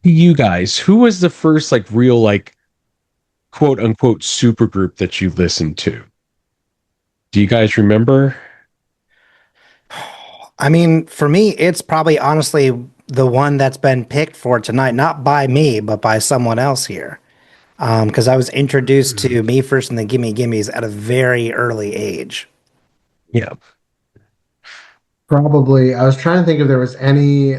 You guys, who was the first like real like quote unquote super group that you listened to? Do you guys remember? I mean, for me, it's probably honestly the one that's been picked for tonight, not by me, but by someone else here. Because I was introduced Mhm. to Me First and the Gimme Gimmes at a very early age. Yeah. Probably. I was trying to think if there was any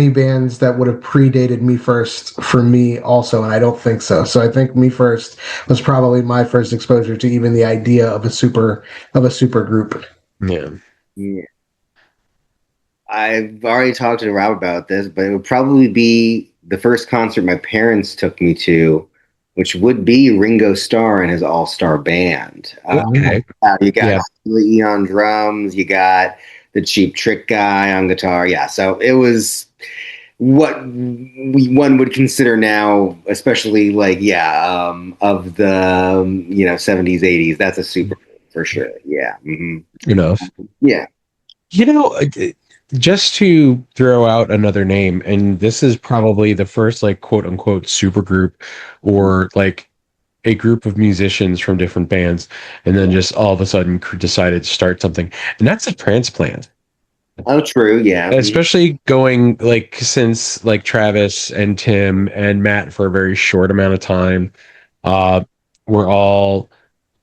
bands that would have predated Me First for me also, and I don't think so. So I think Me First was probably my first exposure to even the idea of a super group. Yeah. Yeah. I've already talked to Rob about this, but it would probably be the first concert my parents took me to, which would be Ringo Starr and his all-star band. Okay. You got Yeah. Lee on drums, you got the Cheap Trick guy on guitar. Yeah, so it was what one would consider now, especially like of the 70s, 80s. That's a super for sure. Yeah, Enough. yeah, You know, just to throw out another name, and this is probably the first like quote unquote super group or like a group of musicians from different bands, and then just all of a sudden decided to start something, and that's a transplant. oh, true. Yeah. Especially going like since like Travis and Tim and Matt for a very short amount of time, uh, were all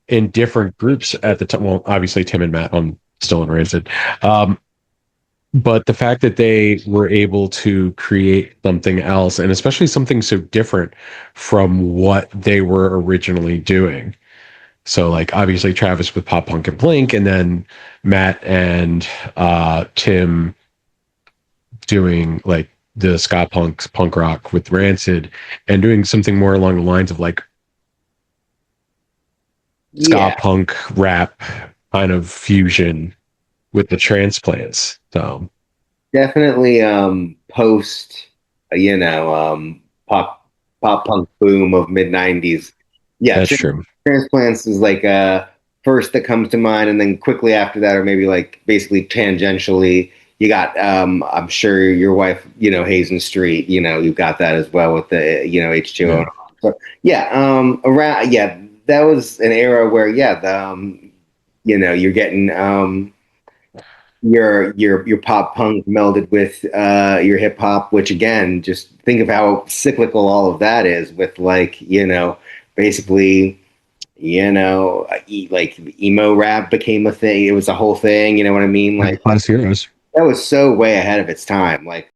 in different groups at the time. Well, obviously Tim and Matt on still in Rancid. Um, but the fact that they were able to create something else and especially something so different from what they were originally doing. So like obviously Travis with Pop Punk and Blink, and then Matt and Tim doing like the ska punk rock with Rancid, and doing something more along the lines of like ska Yeah, punk rap kind of fusion with the transplants. So definitely post pop punk boom of mid 90s. Yeah, that's true. transplants is like first that comes to mind, and then quickly after that, or maybe like basically tangentially, you got I'm sure your wife, Hazen Street, you've got that as well with the H2O. Yeah. So yeah, around that was an era where you're getting your pop punk melded with your hip hop, which again, just think of how cyclical all of that is with like, basically, like emo rap became a thing. It was a whole thing, you know what I mean? Like Class heroes. that was so way ahead of its time. Like